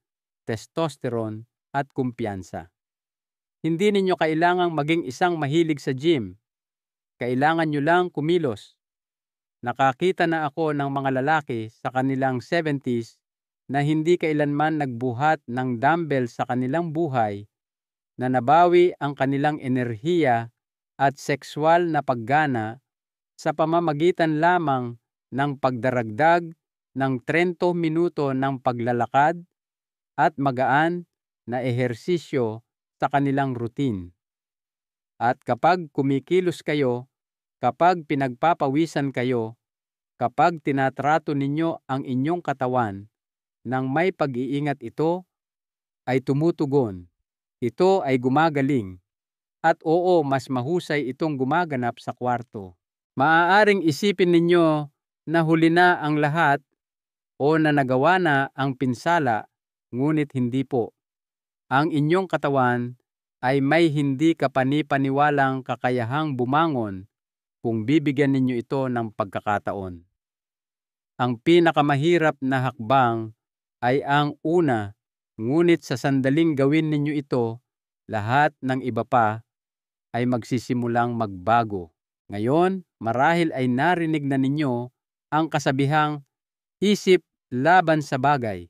testosterone at kumpiyansa. Hindi ninyo kailangang maging isang mahilig sa gym. Kailangan nyo lang kumilos. Nakakita na ako ng mga lalaki sa kanilang 70s na hindi kailanman nagbuhat ng dumbbell sa kanilang buhay, na nabawi ang kanilang enerhiya at sexual na paggana sa pamamagitan lamang ng pagdaragdag ng 30 minuto ng paglalakad at magaan na ehersisyo sa kanilang routine. At kapag kumikilos kayo, kapag pinagpapawisan kayo, kapag tinatrato ninyo ang inyong katawan ng may pag-iingat, ito ay tumutugon, ito ay gumagaling, at oo, mas mahusay itong gumaganap sa kwarto. Maaaring isipin ninyo na huli na ang lahat o na nagawa na ang pinsala, ngunit hindi po. Ang inyong katawan ay may hindi kapani-paniwalang kakayahang bumangon kung bibigyan ninyo ito ng pagkakataon. Ang pinakamahirap na hakbang ay ang una, ngunit sa sandaling gawin ninyo ito, lahat ng iba pa ay magsisimulang magbago. Ngayon, marahil ay narinig na ninyo ang kasabihang isip laban sa bagay.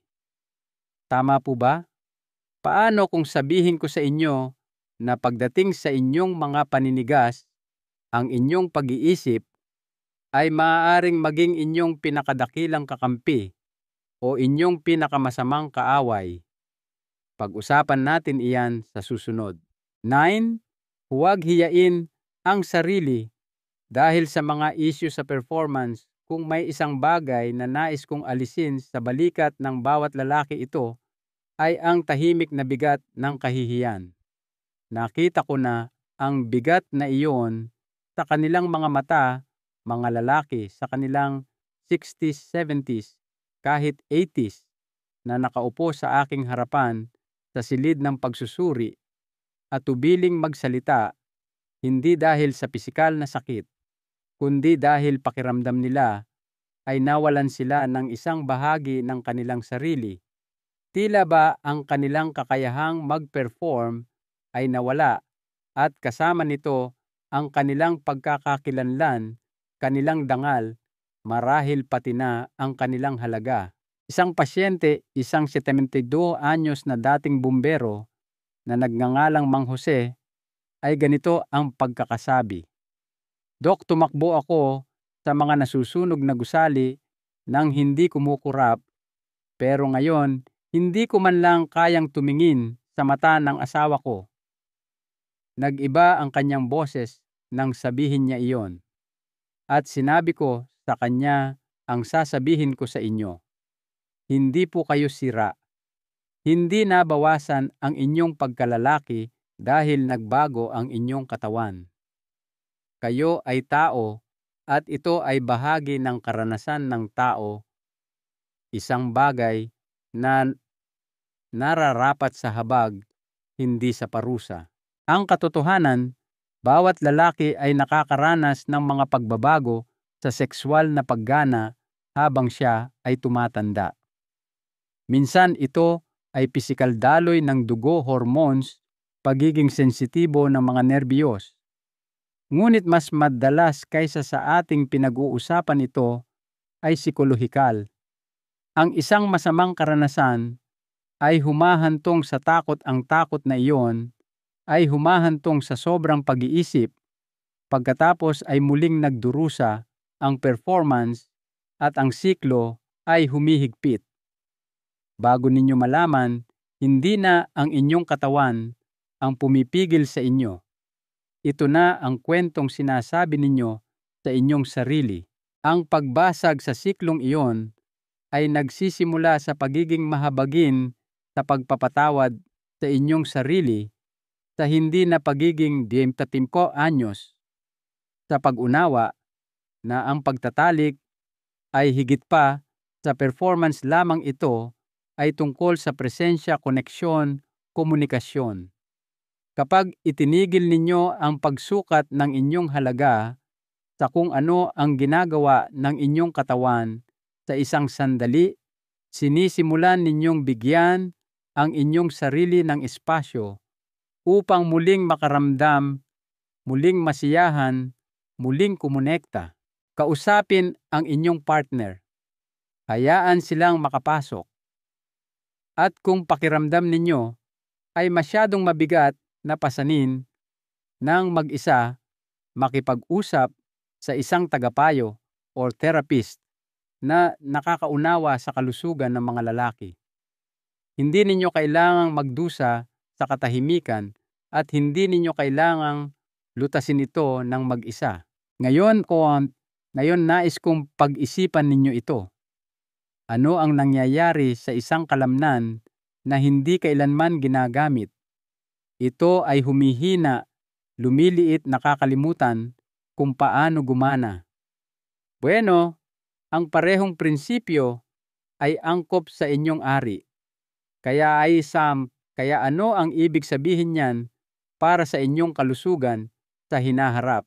Tama po ba? Paano kung sabihin ko sa inyo na pagdating sa inyong mga paninigas, ang inyong pag-iisip ay maaaring maging inyong pinakadakilang kakampi o inyong pinakamasamang kaaway? Pag-usapan natin iyan sa susunod. 9. Huwag hiyain ang sarili dahil sa mga issue sa performance. Kung may isang bagay na nais kong alisin sa balikat ng bawat lalaki, ito ay ang tahimik na bigat ng kahihiyan. Nakita ko na ang bigat na iyon sa kanilang mga mata, mga lalaki sa kanilang 60s, 70s, kahit 80s, na nakaupo sa aking harapan sa silid ng pagsusuri at tubiling magsalita, hindi dahil sa pisikal na sakit, kundi dahil pakiramdam nila ay nawalan sila ng isang bahagi ng kanilang sarili. Tila ba ang kanilang kakayahang mag-perform ay nawala, at kasama nito ang kanilang pagkakakilanlan, kanilang dangal, marahil pati na ang kanilang halaga. Isang pasyente, isang 72 anyos na dating bumbero na nagngangalang Mang Jose, ay ganito ang pagkakasabi: "Dok, tumakbo ako sa mga nasusunog na gusali nang hindi kumukurap, pero ngayon hindi ko man lang kayang tumingin sa mata ng asawa ko." Nag-iba ang kanyang boses nang sabihin niya iyon, at sinabi ko sa kanya ang sasabihin ko sa inyo: hindi po kayo sira. Hindi nabawasan ang inyong pagkalalaki dahil nagbago ang inyong katawan. Kayo ay tao, at ito ay bahagi ng karanasan ng tao, isang bagay na nararapat sa habag, hindi sa parusa. Ang katotohanan, bawat lalaki ay nakakaranas ng mga pagbabago sa sexual na paggana habang siya ay tumatanda. Minsan ito ay pisikal daloy ng dugo, hormones, pagiging sensitibo ng mga nerbiyos. Ngunit mas madalas kaysa sa ating pinag-uusapan, ito ay psikolohikal. Ang isang masamang karanasan ay humahantong sa takot. Ang takot na iyon ay humahantong sa sobrang pag-iisip. Pagkatapos ay muling nagdurusa ang performance at ang siklo ay humihigpit. Bago ninyo malaman, hindi na ang inyong katawan ang pumipigil sa inyo. Ito na ang kwentong sinasabi ninyo sa inyong sarili. Ang pagbasag sa siklong iyon ay nagsisimula sa pagiging mahabagin sa pagpapatawad sa inyong sarili, sa hindi na pagiging 25 anyos, sa pag-unawa na ang pagtatalik ay higit pa sa performance lamang. Ito ay tungkol sa presensya, koneksyon, komunikasyon. Kapag itinigil ninyo ang pagsukat ng inyong halaga sa kung ano ang ginagawa ng inyong katawan sa isang sandali, sinisimulan ninyong bigyan ang inyong sarili ng espasyo upang muling makaramdam, muling masiyahan, muling kumonekta. Kausapin ang inyong partner. Hayaan silang makapasok. At kung pakiramdam ninyo ay masyadong mabigat na pasanin ng mag-isa, makipag-usap sa isang tagapayo or therapist na nakakaunawa sa kalusugan ng mga lalaki. Hindi ninyo kailangang magdusa sa katahimikan at hindi ninyo kailangang lutasin ito ng mag-isa. Ngayon nais kong pag-isipan ninyo ito. Ano ang nangyayari sa isang kalamnan na hindi kailanman ginagamit? Ito ay humihina, lumiliit, nakakalimutan kung paano gumana. Bueno, ang parehong prinsipyo ay angkop sa inyong ari. Kaya ano ang ibig sabihin niyan para sa inyong kalusugan sa hinaharap?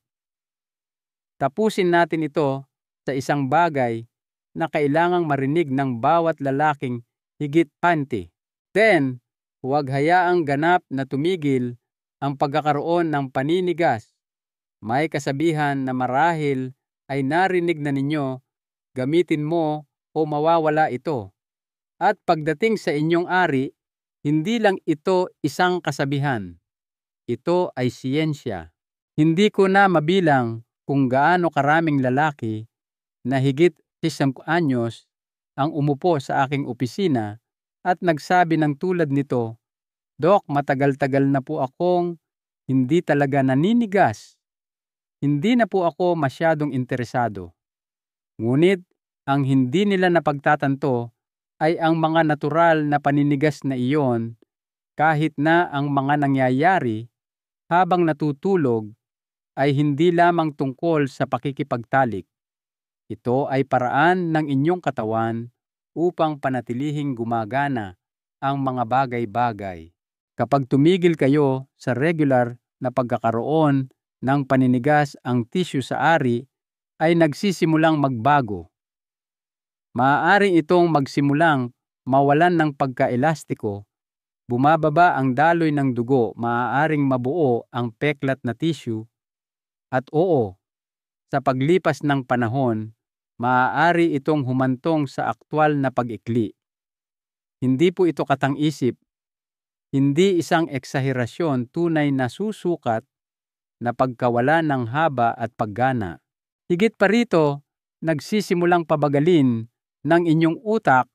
Tapusin natin ito sa isang bagay na kailangang marinig ng bawat lalaking higit panti. Then, huwag hayaang ganap na tumigil ang pagkakaroon ng paninigas. May kasabihan na marahil ay narinig na ninyo, gamitin mo o mawawala ito. At pagdating sa inyong ari, hindi lang ito isang kasabihan. Ito ay siyensya. Hindi ko na mabilang kung gaano karaming lalaki na higit 10 anyos ang umupo sa aking opisina at nagsabi ng tulad nito, "Dok, matagal-tagal na po akong hindi talaga naninigas. Hindi na po ako masyadong interesado." Ngunit ang hindi nila napagtatanto ay ang mga natural na paninigas na iyon kahit na ang mga nangyayari habang natutulog ay hindi lamang tungkol sa pakikipagtalik. Ito ay paraan ng inyong katawan upang panatilihing gumagana ang mga bagay-bagay. Kapag tumigil kayo sa regular na pagkakaroon ng paninigas, ang tissue sa ari ay nagsisimulang magbago. Maaaring itong magsimulang mawalan ng pagkaelastiko, bumababa ang daloy ng dugo, maaaring mabuo ang peklat na tissue, at sa paglipas ng panahon, maaari itong humantong sa aktwal na pag-ikli. Hindi po ito katang-isip, hindi isang eksaherasyon, tunay na susukat na pagkawala ng haba at paggana. Higit pa rito, nagsisimulang pabagalin ng inyong utak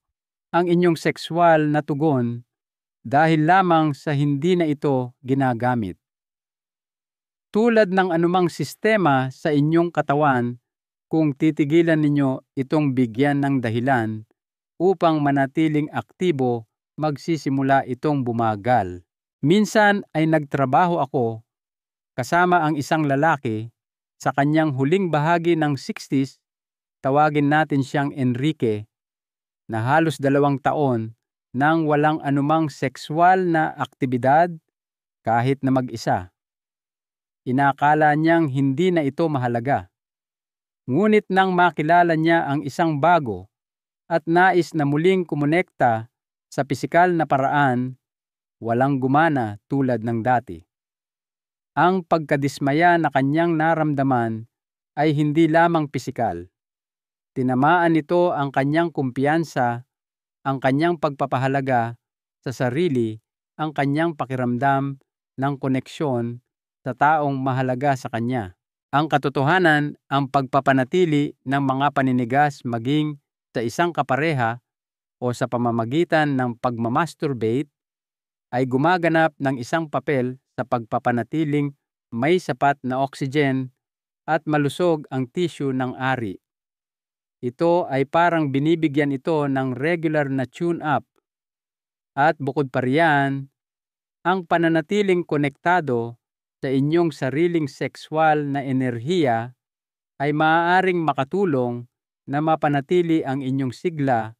ang inyong sexual na tugon dahil lamang sa hindi na ito ginagamit. Tulad ng anumang sistema sa inyong katawan, kung titigilan ninyo itong bigyan ng dahilan upang manatiling aktibo, magsisimula itong bumagal. Minsan ay nagtrabaho ako kasama ang isang lalaki sa kanyang huling bahagi ng 60s, tawagin natin siyang Enrique, na halos 2 taon nang walang anumang sexual na aktibidad kahit na mag-isa. Inakala niyang hindi na ito mahalaga. Ngunit nang makilala niya ang isang bago at nais na muling kumonekta sa pisikal na paraan, walang gumana tulad ng dati. Ang pagkadismaya na kanyang naramdaman ay hindi lamang pisikal. Tinamaan nito ang kanyang kumpiyansa, ang kanyang pagpapahalaga sa sarili, ang kanyang pakiramdam ng koneksyon sa taong mahalaga sa kanya. Ang katotohanan, ang pagpapanatili ng mga paninigas maging sa isang kapareha o sa pamamagitan ng pagmamasturbate ay gumaganap ng isang papel sa pagpapanatiling may sapat na oxygen at malusog ang tissue ng ari. Ito ay parang binibigyan ito ng regular na tune-up. At bukod pa riyan, ang pananatiling konektado sa inyong sariling sexual na enerhiya ay maaaring makatulong na mapanatili ang inyong sigla,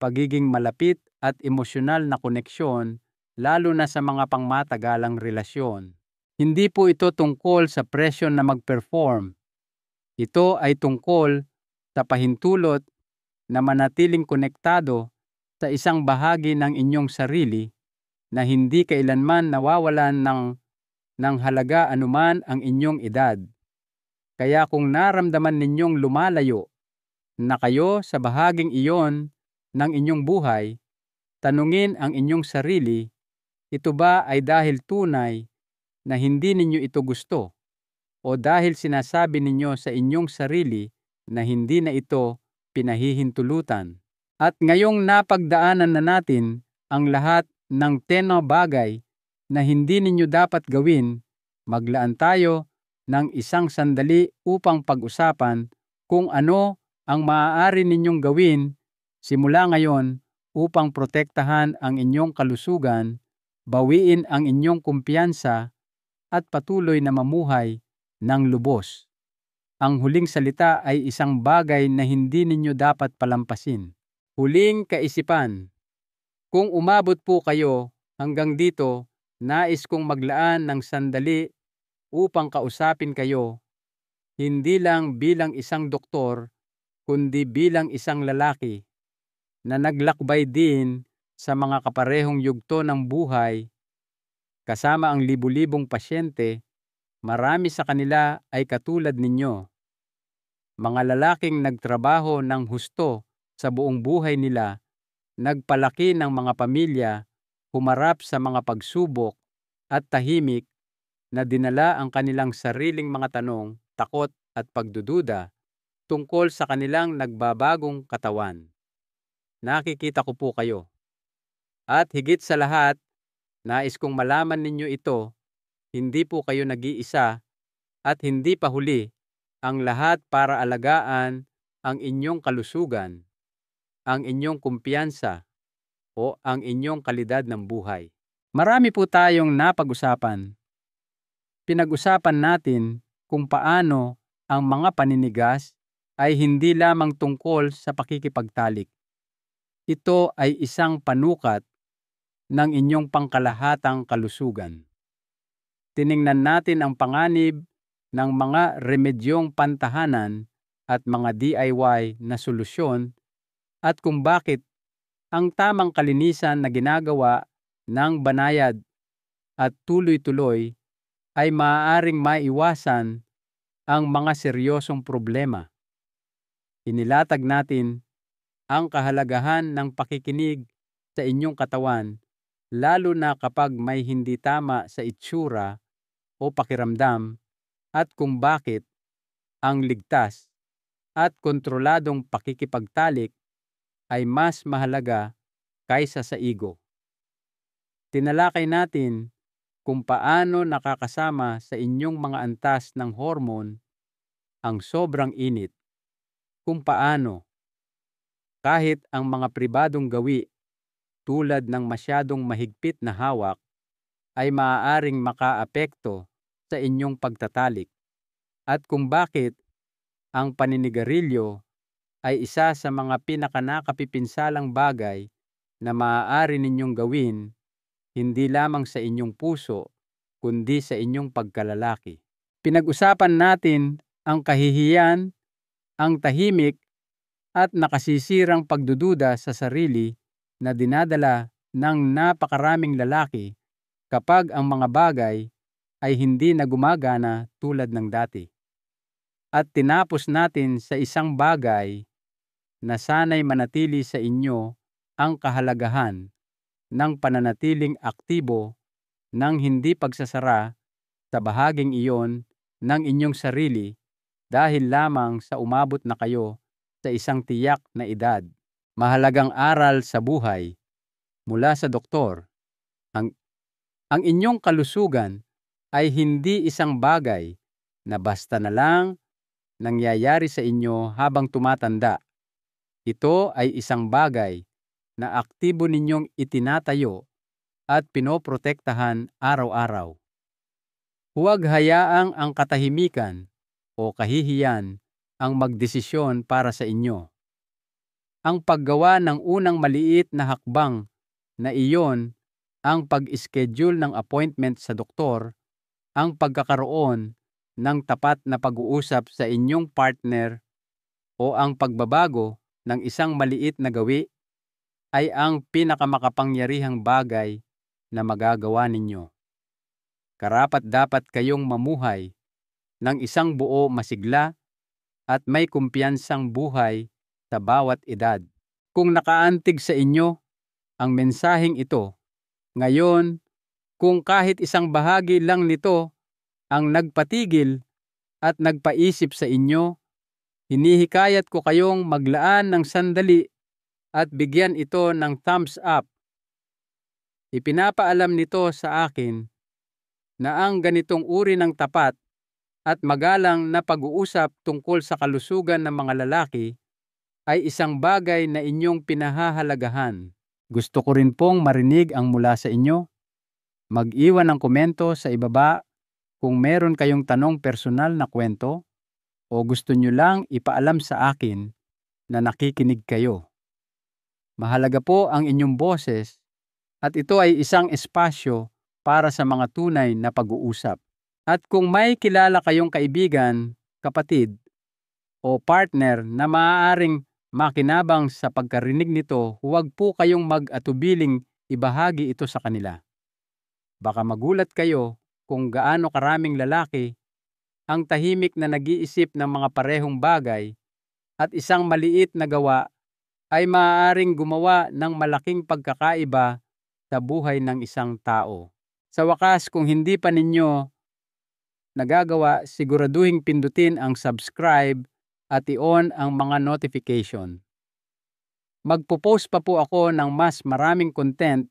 pagiging malapit at emosyonal na koneksyon, lalo na sa mga pangmatagalang relasyon. Hindi po ito tungkol sa presyon na mag-perform. Ito ay tungkol sa pahintulot na manatiling konektado sa isang bahagi ng inyong sarili na hindi kailanman nawawalan ng halaga anuman ang inyong edad. Kaya kung naramdaman ninyong lumalayo na kayo sa bahaging iyon ng inyong buhay, tanungin ang inyong sarili, ito ba ay dahil tunay na hindi ninyo ito gusto o dahil sinasabi ninyo sa inyong sarili na hindi na ito pinahihintulutan? At ngayong napagdaanan na natin ang lahat ng 10 bagay na hindi ninyo dapat gawin, maglaan tayo ng isang sandali upang pag-usapan kung ano ang maaari ninyong gawin simula ngayon upang protektahan ang inyong kalusugan, bawiin ang inyong kumpiyansa at patuloy na mamuhay ng lubos. Ang huling salita ay isang bagay na hindi ninyo dapat palampasin. Huling kaisipan. Kung umabot po kayo hanggang dito, nais kong maglaan ng sandali upang kausapin kayo, hindi lang bilang isang doktor, kundi bilang isang lalaki na naglakbay din sa mga kaparehong yugto ng buhay. Kasama ang libu-libong pasyente, marami sa kanila ay katulad ninyo. Mga lalaking nagtrabaho ng husto sa buong buhay nila, nagpalaki ng mga pamilya, humarap sa mga pagsubok at tahimik na dinala ang kanilang sariling mga tanong, takot at pagdududa tungkol sa kanilang nagbabagong katawan. Nakikita ko po kayo. At higit sa lahat, nais kong malaman ninyo ito, hindi po kayo nag-iisa at hindi pa huli ang lahat para alagaan ang inyong kalusugan, ang inyong kumpiyansa, o ang inyong kalidad ng buhay. Marami po tayong napag-usapan. Pinag-usapan natin kung paano ang mga paninigas ay hindi lamang tungkol sa pakikipagtalik. Ito ay isang panukat ng inyong pangkalahatang kalusugan. Tiningnan natin ang panganib ng mga remedyong pantahanan at mga DIY na solusyon at kung bakit ang tamang kalinisan na ginagawa ng banayad at tuloy-tuloy ay maaaring maiwasan ang mga seryosong problema. Inilatag natin ang kahalagahan ng pakikinig sa inyong katawan, lalo na kapag may hindi tama sa itsura o pakiramdam, at kung bakit ang ligtas at kontroladong pakikipagtalik ay mas mahalaga kaysa sa ego. Tinalakay natin kung paano nakakasama sa inyong mga antas ng hormone ang sobrang init, kung paano kahit ang mga pribadong gawi tulad ng masyadong mahigpit na hawak ay maaaring makaapekto sa inyong pagtatalik, at kung bakit ang paninigarilyo ay isa sa mga pinakanakapipinsalang bagay na maaari ninyong gawin hindi lamang sa inyong puso kundi sa inyong pagkalalaki. Pinag-usapan natin ang kahihiyan, ang tahimik at nakasisirang pagdududa sa sarili na dinadala ng napakaraming lalaki kapag ang mga bagay ay hindi na gumagana tulad ng dati. At tinapos natin sa isang bagay na sana'y manatili sa inyo ang kahalagahan ng pananatiling aktibo ng hindi pagsasara sa bahaging iyon ng inyong sarili dahil lamang sa umabot na kayo sa isang tiyak na edad. Mahalagang aral sa buhay mula sa doktor. Ang inyong kalusugan ay hindi isang bagay na basta na lang nangyayari sa inyo habang tumatanda. Ito ay isang bagay na aktibo ninyong itinatayo at pinoprotektahan araw-araw. Huwag hayaang ang katahimikan o kahihiyan ang magdesisyon para sa inyo. Ang paggawa ng unang maliit na hakbang na iyon ang pag-schedule ng appointment sa doktor, ang pagkakaroon ng tapat na pag-uusap sa inyong partner o ang pagbabago ng isang maliit na gawi ay ang pinakamakapangyarihang bagay na magagawa ninyo. Karapat-dapat kayong mamuhay ng isang buo, masigla at may kumpiyansang buhay sa bawat edad. Kung nakaantig sa inyo ang mensaheng ito ngayon, kung kahit isang bahagi lang nito ang nagpatigil at nagpaisip sa inyo, hinihikayat ko kayong maglaan ng sandali at bigyan ito ng thumbs up. Ipinapaalam nito sa akin na ang ganitong uri ng tapat at magalang na pag-uusap tungkol sa kalusugan ng mga lalaki ay isang bagay na inyong pinahahalagahan. Gusto ko rin pong marinig ang mula sa inyo. Mag-iwan ng komento sa ibaba kung meron kayong tanong personal na kwento o gusto nyo lang ipaalam sa akin na nakikinig kayo. Mahalaga po ang inyong boses at ito ay isang espasyo para sa mga tunay na pag-uusap. At kung may kilala kayong kaibigan, kapatid o partner na maaaring makinabang sa pagkarinig nito, huwag po kayong mag-atubiling ibahagi ito sa kanila. Baka magulat kayo kung gaano karaming lalaki ang tahimik na nag-iisip ng mga parehong bagay at isang maliit na gawa ay maaaring gumawa ng malaking pagkakaiba sa buhay ng isang tao. Sa wakas, kung hindi pa ninyo nagagawa, siguraduhing pindutin ang subscribe at i-on ang mga notification. Magpo-post pa po ako ng mas maraming content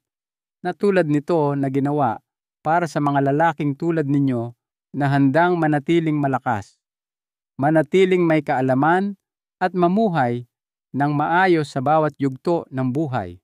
na tulad nito na ginawa para sa mga lalaking tulad ninyo na handang manatiling malakas, manatiling may kaalaman at mamuhay ng maayos sa bawat yugto ng buhay.